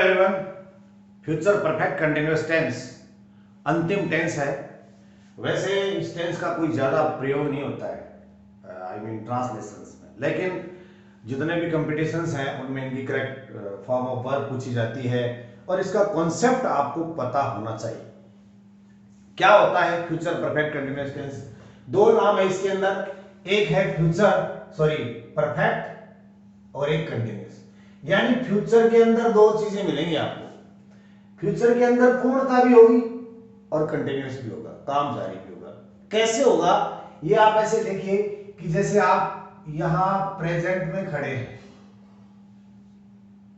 Everyone, future perfect continuous tense अंतिम tense है। वैसे इस टेंस का कोई ज़्यादा प्रयोग नहीं होता है आई मीन ट्रांसलेशंस में, लेकिन जितने भी कंपटीशंस हैं उनमें इनकी करेक्ट फॉर्म ऑफ वर्ब पूछी जाती है और इसका कॉन्सेप्ट आपको पता होना चाहिए। क्या होता है फ्यूचर परफेक्ट कंटिन्यूअस टेंस? दो नाम है इसके अंदर, एक है परफेक्ट और एक कंटिन्यूअस। यानी फ्यूचर के अंदर दो चीजें मिलेंगी आपको। फ्यूचर के अंदर पूर्णता भी होगी और कंटिन्यूअस भी होगा, काम जारी भी होगा। कैसे होगा ये आप ऐसे देखिए कि जैसे आप यहां प्रेजेंट में खड़े हैं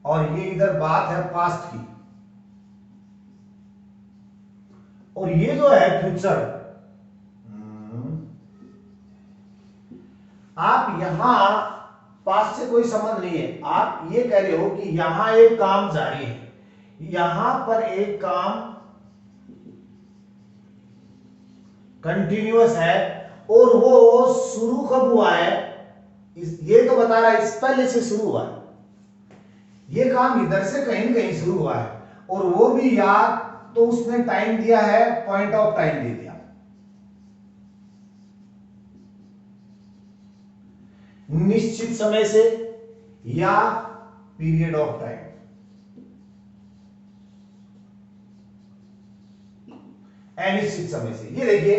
और ये इधर बात है पास्ट की, और ये जो है फ्यूचर, आप यहां पास्ट से कोई संबंध नहीं है। आप ये कह रहे हो कि यहां एक काम जारी है, यहां पर एक काम कंटिन्यूअस है और वो शुरू कब हुआ है ये तो बता रहा है, इस पहले से शुरू हुआ है। ये काम इधर से कहीं न कहीं शुरू हुआ है और वो भी या तो उसने टाइम दिया है, पॉइंट ऑफ टाइम दे दिया, निश्चित समय से या पीरियड ऑफ टाइम। अनिश्चित समय से। ये देखिए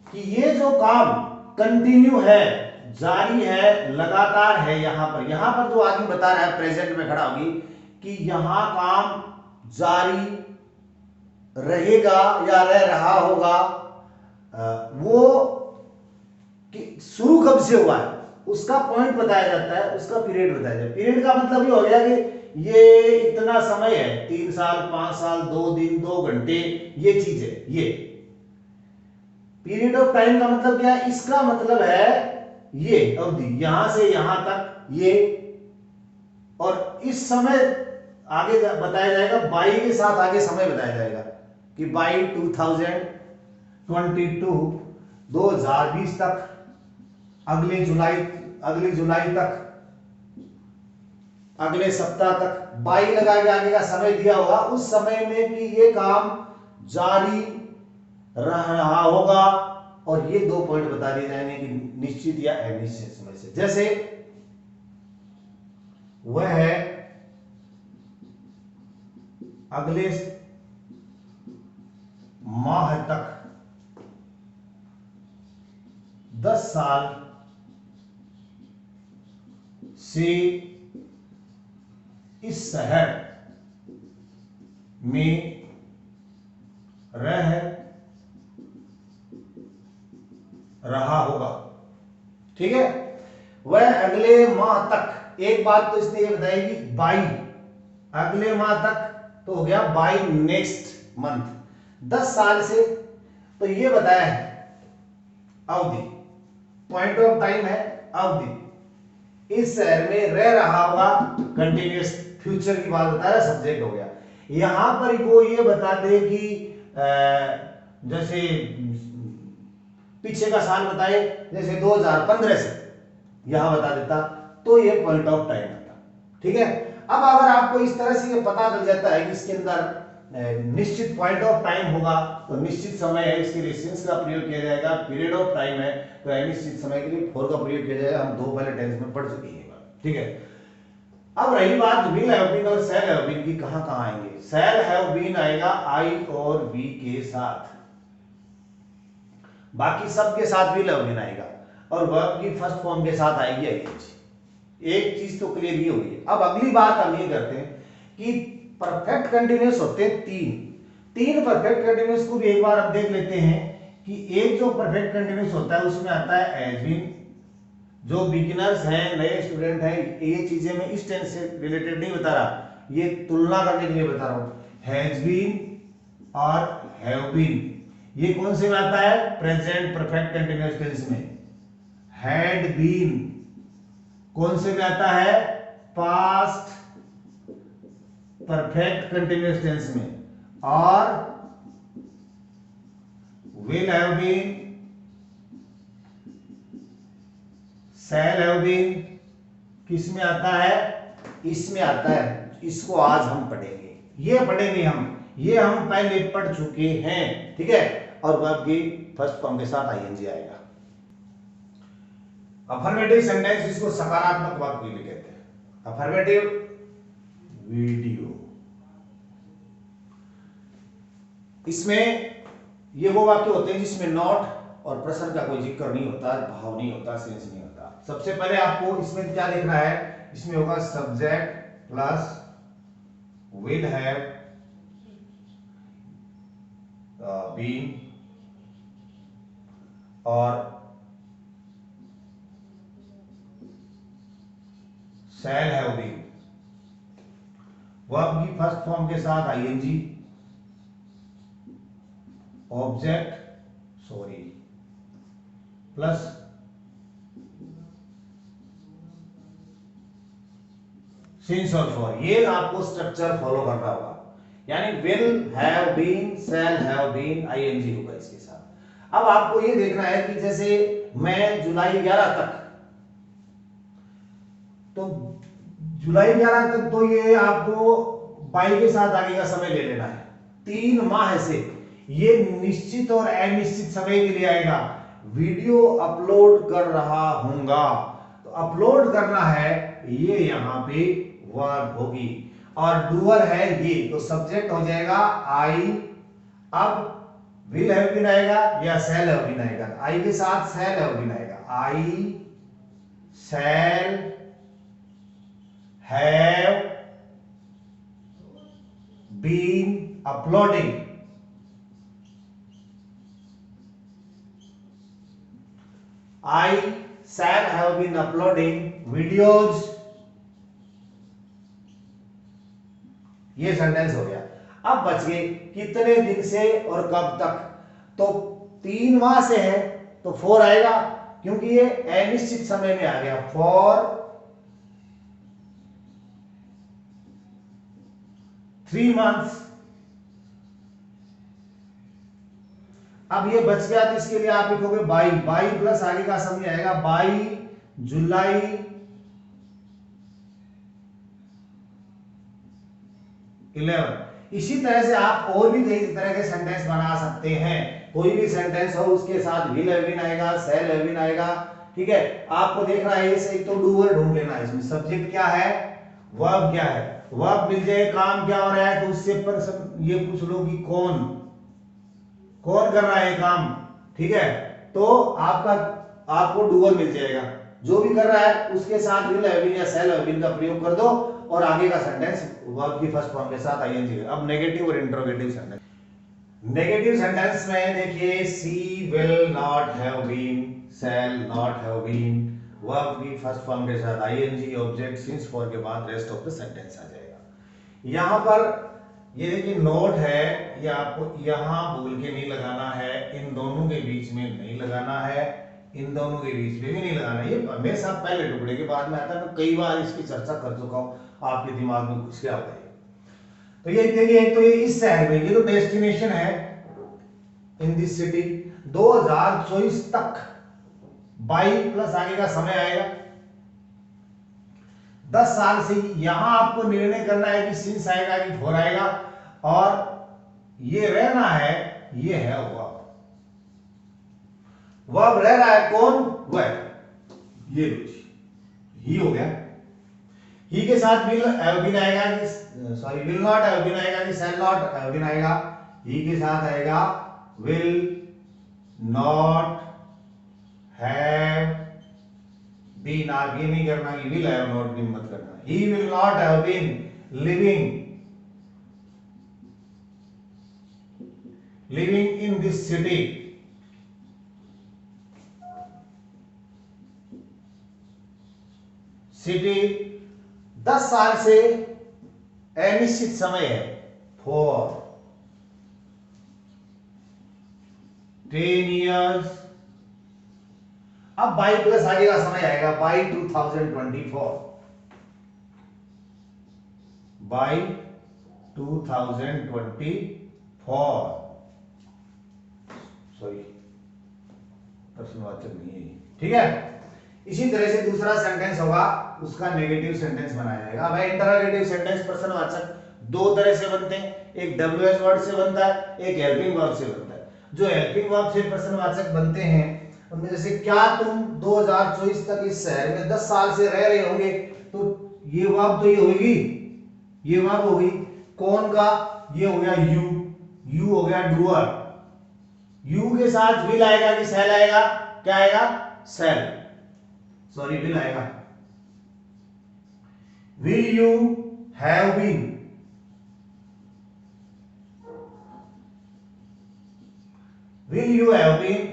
कि ये जो काम कंटिन्यू है, जारी है, लगातार है। यहां पर जो आदमी बता रहा है प्रेजेंट में खड़ा होगी कि यहां काम जारी रहेगा या रह रहा होगा, वो कि शुरू कब से हुआ है उसका पॉइंट बताया जाता है, उसका पीरियड बताया जाता है। पीरियड का मतलब ये हो गया कि ये इतना समय है, 3 साल, 5 साल, 2 दिन, 2 घंटे, ये चीज है। ये पीरियड ऑफ टाइम का मतलब क्या है? इसका मतलब है ये अवधि, यहां से यहां तक ये, और इस समय आगे बताया जाएगा, बाई के साथ आगे समय बताया जाएगा कि बाई 2022 तक, अगली जुलाई तक, अगले सप्ताह तक, बाई लगा के आगे का समय दिया होगा। उस समय में भी ये काम जारी रहा होगा और ये 2 पॉइंट बता दिए जाएंगे कि निश्चित या अनिश्चित समय से। जैसे वह है अगले माह तक 10 साल से इस शहर में रह रहा होगा। ठीक है, वह अगले माह तक, एक बात तो इसने ये बताई कि बाई अगले माह तक, तो हो गया बाई नेक्स्ट मंथ, 10 साल से, तो ये बताया है अवधि, पॉइंट ऑफ टाइम है अवधि, इस शहर में रह रहा होगा, कंटिन्यूअस फ्यूचर की बात बता रहा है, सब्जेक्ट हो गया। यहां पर वो ये बता दे कि जैसे पीछे का साल बताए, जैसे 2015 से यहां बता देता, तो ये पॉइंट ऑफ टाइम आता। ठीक है, अब अगर आपको इस तरह से ये पता चल जाता है कि इसके अंदर निश्चित पॉइंट ऑफ टाइम होगा तो निश्चित समय है, इसके लिए सिंस का प्रयोग किया जाएगा। पीरियड ऑफ टाइम है तो अनिश्चित समय के लिए फॉर का प्रयोग किया जाएगा। हम 2 पहले टेंस में पढ़ चुके हैं। ठीक है, अब रही बात विल हैव बीन और शैल हैव बीन की, कहां कहां आएंगे? शैल हैव बीन आएगा आई और वी के साथ, बाकी सब के साथ विल हैव बीन आएगा, और वर्ब की फर्स्ट फॉर्म के साथ आएगी आईएनजी। एक चीज तो क्लियर ही होगी। अब अगली बात हम ये करते हैं कि परफेक्ट कंटिन्यूअस होते हैं तीन परफेक्ट कंटिन्यूअस को भी एक बार अब देख लेते हैं कि एक जो परफेक्ट कंटिन्यूअस होता है उसमें आता है हैज बीन। जो बिगिनर्स हैं, नए स्टूडेंट हैं, ये चीजें मैं इस टेंस से रिलेटेड नहीं बता रहा, ये तुलना करने के लिए बता रहा हूं। हैज बीन और हैव बीन ये कौन से में आता है? प्रेजेंट परफेक्ट कंटिन्यूअस टेंस में। हैड बीन कौन से में आता है? पास्ट परफेक्ट कंटिन्यूअस टेंस में। और will have been, shall have been किस में आता है? इसमें आता है, इसको आज हम पढ़ेंगे, ये पढ़ेंगे हम, ये हम पहले पढ़ चुके हैं, ठीक है। और वर्ब की फर्स्ट फॉर्म के साथ आईएनजी आएगा। अफर्मेटिव सेंटेंस इसको सकारात्मक वाक्य भी कहते हैं। अफर्मेटिव वीडियो, इसमें ये वो वाक्य होते हैं जिसमें नॉट और प्रश्न का कोई जिक्र नहीं होता, भाव नहीं होता, सेंस नहीं होता। सबसे पहले आपको इसमें क्या लिखना है, इसमें होगा subject plus will have been और शैल हैव बीन। वर्ब की फर्स्ट फॉर्म के साथ आईएनजी, ऑब्जेक्ट प्लस सिंस और फॉर, ये आपको स्ट्रक्चर फॉलो करना होगा। यानी will have been, shall have been, ING होगा इसके साथ। अब आपको ये देखना है कि जैसे मैं जुलाई 11 तक, तो जुलाई 11 तक तो ये आपको बाई के साथ आगे का समय ले लेना है। 3 माह से ये निश्चित और अनिश्चित समय के लिए आएगा। वीडियो अपलोड कर रहा हूंगा, तो अपलोड करना है, ये यहां पे वर्ब होगी और डूअर है ये, तो सब्जेक्ट हो जाएगा आई। अब विल हैव बीन आएगा या शैल हैव बीन आएगा, आई के साथ शैल हैव बीन आएगा। I shall have been uploading, I shall have been uploading videos। ये सेंटेंस हो गया। अब बच गए कितने दिन से और कब तक, तो 3 माह से है तो 4 आएगा, क्योंकि ये अनिश्चित समय में आ गया। For 3 months। अब ये बच गया तो इसके लिए आप लिखोगे बाई, बाई प्लस आगे का समय आएगा बाई जुलाई 11। इसी तरह से आप और भी कई तरह के सेंटेंस बना सकते हैं। कोई भी सेंटेंस हो उसके साथ विल हैव बीन आएगा, शैल हैव बीन आएगा, ठीक है। आपको देखना है इसे तो डूअर ढूंढ लेना है। इसमें सब्जेक्ट क्या है, वर्ब क्या है। वर्ब मिल जाए, काम क्या हो रहा है, तो उससे पर ये पूछ लो कि कौन कर रहा है काम, ठीक है। तो आपको डूअर मिल जाएगा। जो भी कर रहा है उसके साथ विल हैव बीन या शैल हैव बीन का प्रयोग कर दो और आगे का सेंटेंस वर्ब की फर्स्ट फॉर्म के साथ आईएनजी। अब नेगेटिव और इंट्रोगेटिव सेंटेंस। नेगेटिव सेंटेंस में देखिए she will not have been, shall not have been, verb की फर्स्ट फॉर्म के साथ आईएनजी, ऑब्जेक्ट सिंस फॉर के बाद रेस्ट ऑफ द सेंटेंस आ जाएगा। यहां पर ये देखिए नोट है, ये आपको यहां बोल के नहीं लगाना है, इन दोनों के बीच में नहीं लगाना है, इन दोनों के बीच में भी नहीं लगाना है। ये हमेशा पहले टुकड़े के बाद में आता है। मैं कई बार इसकी चर्चा कर चुका हूं, आपके दिमाग में घुस गया होगा। तो ये देखिए, एक तो ये इस शहर में, ये तो डेस्टिनेशन है इन दिस सिटी। 2024 तक 22 प्लस आगे का समय आएगा। 10 साल से यहां आपको निर्णय करना है कि सिंस आएगा कि फॉर आएगा, और ये रहना है, ये है वर्ब। वर्ब रह रहा है कौन, वह, ये ही हो गया। ही के साथ विल हैव बीन आएगा कि विल नॉट हैव बीन आएगा कि शैल नॉट हैव बीन आएगा। ही के साथ आएगा विल नॉट हैव बीन। आप ये नहीं करना कि विल हैव नॉट बीन मत करना। He will not have been living in this city. City 10 साल से अनिश्चित समय है, फॉर 10 years। अब बाई प्लस आगे का समय आएगा बाई 2024, बाई 2024। सॉरी, प्रश्नवाचक नहीं है, ठीक है। इसी तरह से दूसरा सेंटेंस होगा, उसका नेगेटिव सेंटेंस बनाया जाएगा। अब इंटरोगेटिव सेंटेंस प्रश्नवाचक दो तरह से बनते हैं, एक डब्ल्यूएच वर्ड से बनता है, एक हेल्पिंग वर्ब से बनता है। जो हेल्पिंग वर्ब से प्रश्नवाचक बनते हैं उनमें जैसे क्या तुम 2024 तक इस शहर में 10 साल से रह रहे होंगे, तो ये वर्ब तो ये होगी, ये वर्ब होगी। कौन का, ये हो गया यू, यू हो गया डूअर। यू के साथ विल आएगा कि सेल आएगा, क्या आएगा, सेल, सॉरी विल आएगा। Will you have been, will you have been.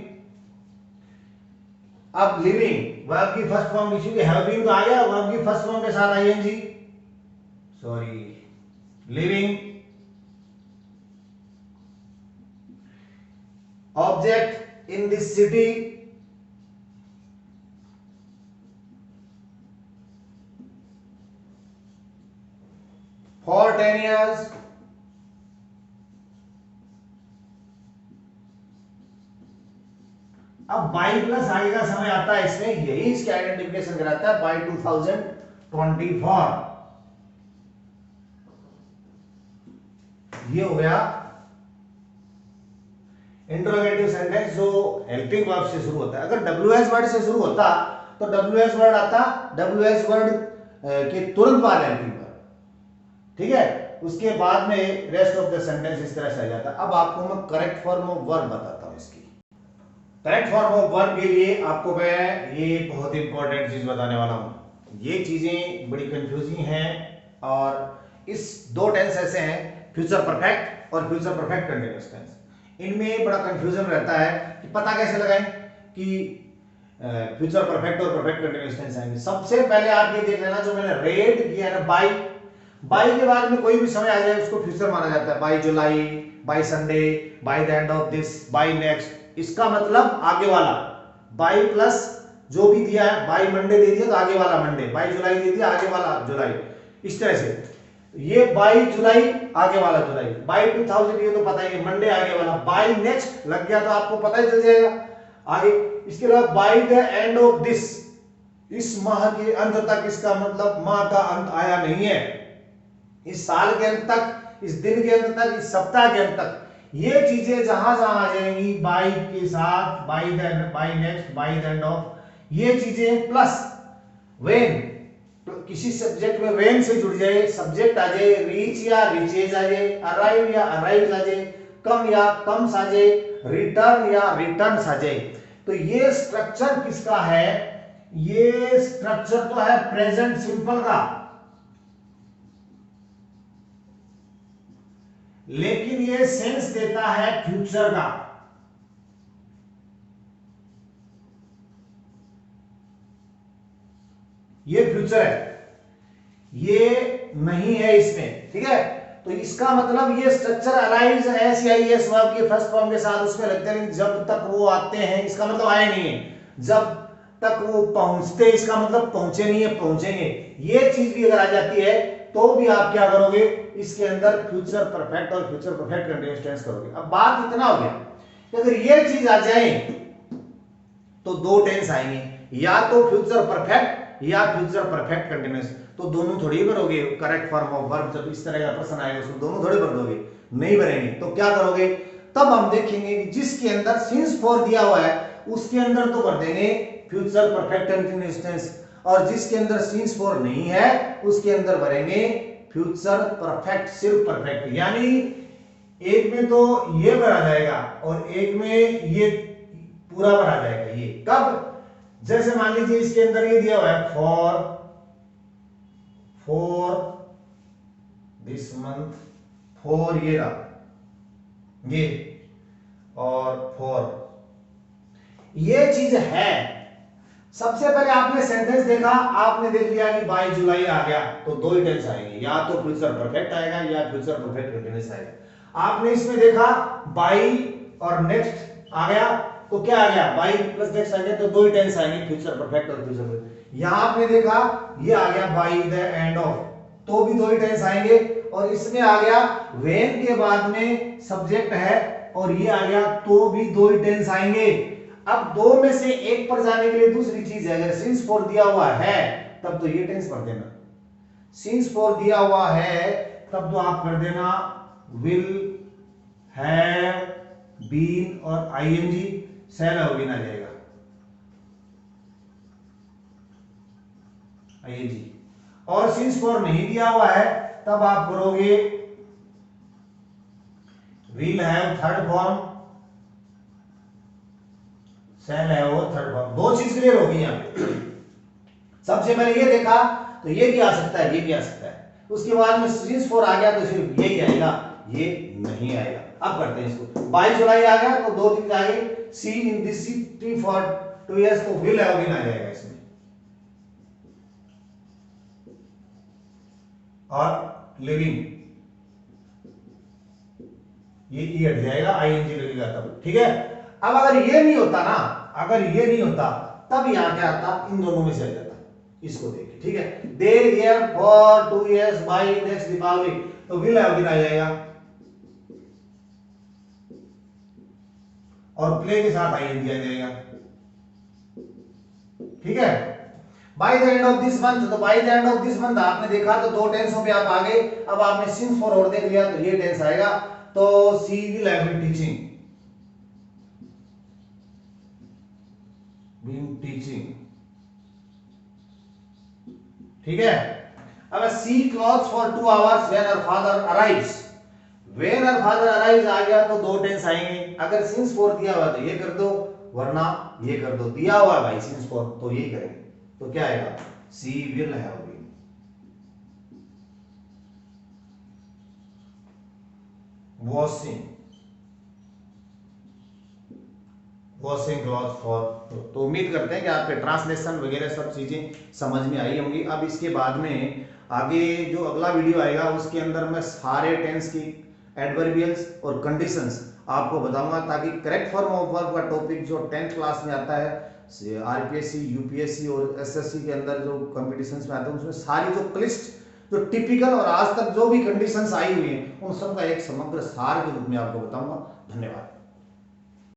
अब लिविंग वर्ब की फर्स्ट फॉर्म लिखी हुई, हैव बीन तो आ गया, वर्ब की फर्स्ट फॉर्म के साथ ING, sorry living. Object in this city, for 10 years, अब बाई प्लस आगे का समय आता है इसमें, यही इसके आइडेंटिफिकेशन कराता है, बाई 2024। ये हो गया इंटरोगेटिव सेंटेंस जो हेल्पिंग वर्ब से शुरू होता है। अगर डब्ल्यूएच वर्ड से शुरू होता तो डब्ल्यूएच वर्ड आता, डब्ल्यूएच वर्ड के तुरंत बाद हेल्पिंग वर्ब, ठीक है, उसके बाद में रेस्ट ऑफ द सेंटेंस इस तरह से आ जाता। अब आपको मैं करेक्ट फॉर्म ऑफ वर्ब बताता हूं। इसकी करेक्ट फॉर्म ऑफ वर्ब के लिए आपको मैं ये बहुत इंपॉर्टेंट चीज बताने वाला हूं। ये चीजें बड़ी कंफ्यूजिंग हैं और इस दो टेंस ऐसे हैं, फ्यूचर परफेक्ट और फ्यूचर परफेक्ट कंटीन्यूअस टेंस। इनमें बड़ा कंफ्यूजन रहता है कि पता कैसे लगाएं कि फ्यूचर परफेक्ट और परफेक्ट कंटीन्यूअस टेंस आएंगे। सबसे पहले आप ये देख लेना, जो मैंने रेड किया है ना, बाई, बाई के बाद में कोई भी समय आ जाए उसको फ्यूचर माना जाता है। By July, by Sunday, by the end of this, by next, इसका मतलब आगे वाला। बाई प्लस जो भी दिया है, बाई मंडे दे दिया तो आगे वाला मंडे, बाई जुलाई दे दिया आगे वाला जुलाई, इस तरह से। ये बाई जुलाई आगे वाला जुलाई, बाई 2000 ये तो पता ही है, मंडे आगे वाला, बाई नेक्स्ट लग गया तो आपको पता ही चल जाएगा आगे। इसके अलावा by the end of this, इस माह के अंत तक, इसका मतलब माह का अंत आया नहीं है, इस साल के अंत तक, इस दिन के अंत तक, इस सप्ताह के अंत तक। ये चीजें जहां जहां आ जाएंगी बाई के साथ, by the, by next, by the end of, ये चीजें प्लस व्हेन, किसी सब्जेक्ट में व्हेन से जुड़ जाए, सब्जेक्ट आ जाए, रीच या रीचेज आ जाए, अराइव या अराइव्स आ जाए, कम या कम्स आ जाए, रिटर्न या रिटर्न्स आ जाए। तो ये स्ट्रक्चर किसका है, ये स्ट्रक्चर तो है प्रेजेंट सिंपल का, लेकिन ये सेंस देता है फ्यूचर का। ये फ्यूचर है, ये नहीं है इसमें, ठीक है। तो इसका मतलब ये स्ट्रक्चर अराइव्स एस वर्ब की फर्स्ट फॉर्म के साथ उसमें लगते हैं, जब तक वो आते हैं इसका मतलब आए नहीं है, जब तक वो पहुंचते इसका मतलब पहुंचे नहीं है, पहुंचेंगे। ये चीज भी अगर आ जाती है तो भी आप क्या करोगे, इसके अंदर फ्यूचर परफेक्ट और फ्यूचर परफेक्ट कंटीन्यूअस टेंस करोगे। अब बात इतना हो गया कि अगर ये चीज आ जाए तो दो टेंस आएंगे, या तो फ्यूचर परफेक्ट या फ्यूचर परफेक्ट कंटीन्यूअस। तो दोनों थोड़ी भरोगे करेक्ट फॉर्म ऑफ वर्ब, जब इस तरह का प्रश्न आएगा उसमें दोनों थोड़ी भर दोगे, नहीं भरेंगे। तो क्या करोगे, तब हम देखेंगे कि जिसके अंदर सिंस फॉर दिया हुआ है उसके अंदर तो भर देंगे फ्यूचर परफेक्ट कंटीन्यूअस टेंस, और जिसके अंदर सिंस फॉर नहीं है उसके अंदर भरेंगे फ्यूचर परफेक्ट, सिर्फ परफेक्ट। यानी एक में तो ये भरा जाएगा और एक में ये पूरा भरा जाएगा। ये कब, जैसे मान लीजिए इसके अंदर ये दिया हुआ है फॉर दिस मंथ, फॉर ये रहा ये, और फॉर ये चीज है। सबसे पहले आपने सेंटेंस देखा, आपने देख लिया कि बाई जुलाई आ गया, तो दो ही टेंस आएंगे, या तो फ्यूचर परफेक्ट आएगा या फ्यूचर परफेक्ट कंटीन्यूअस आएगा। आपने इसमें देखा बाई और नेक्स्ट आ गया, तो क्या आ गया, बाई प्लस नेक्स्ट आ गया, तो दो ही टेंस आएंगे, फ्यूचर परफेक्ट और फ्यूचर परफेक्ट। यहां आपने देखा ये आ गया बाई द एंड ऑफ, तो भी दो ही टेंस आएंगे, और इसमें आ गया व्हेन के बाद में सब्जेक्ट है और ये आ गया, तो भी दो ही टेंस आएंगे। अब दो में से एक पर जाने के लिए दूसरी चीज है, अगर सिंस फॉर दिया हुआ है तब तो ये टेंस भर देना, सिंस फॉर दिया हुआ है तब तो आप कर देना विल हैव बीन और आईएनजी, शैल हैव बीन आ जाएगा आईएनजी। और सिंस फॉर नहीं दिया हुआ है तब आप करोगे will have third form, shall have third form. दो चीज क्लियर होगी यहां पे। सबसे पहले ये देखा तो ये भी आ सकता है, ये भी आ सकता है, उसके बाद में सिंस फॉर आ गया तो सिर्फ यही आएगा, ये नहीं आएगा। अब करते हैं इसको, 22 जुलाई आ गया तो दो चीज आ गई, she in this city for 2 years तो विल हैव बीन आ जाएगा इसमें, और लिविंग ये हट जाएगा, आईएनजी लगेगा तब, ठीक है। अब अगर ये नहीं होता ना, अगर ये नहीं होता तब यहां क्या आता, इन दोनों में से आ जाता, इसको देखिए, ठीक है। They here for 2 years by next Deepawali तो विल हैव बीन आ जाएगा, और प्ले के साथ आईएनजी आ जाएगा, ठीक है। By the end of this month, तो by the end of this month आपने देखा तो दो टेंसों पे आप आ गए। अब आपने सिंस फॉर और देख लिया तो ये टेंस आएगा, तो she will have been teaching, been teaching, ठीक है। अब she clothes for 2 hours when her father arrives, when her father arrives आ गया तो दो टेंस आएंगे। अगर सिंस फॉर दिया हुआ तो ये कर दो, वरना ये कर दो। दिया हुआ भाई सिंस फॉर तो ये करेंगे, तो क्या आएगा, she will have been. Washing, washing cloth for, तो उम्मीद करते हैं कि आपके ट्रांसलेशन वगैरह सब चीजें समझ में आई होंगी। अब इसके बाद में आगे जो अगला वीडियो आएगा उसके अंदर मैं सारे टेंस की एडवर्बियल्स और कंडीशंस आपको बताऊंगा, ताकि करेक्ट फॉर्म ऑफ वर्ब का टॉपिक जो 10th क्लास में आता है, आरपीएससी, यूपीएससी और एसएससी के अंदर जो कंपटीशंस में आता है, उसमें सारी जो क्लिष्ट, जो टिपिकल और आज तक जो भी कंडीशंस आई हुई हैं उन सब का एक समग्र सार के रूप में आपको बताऊंगा। धन्यवाद।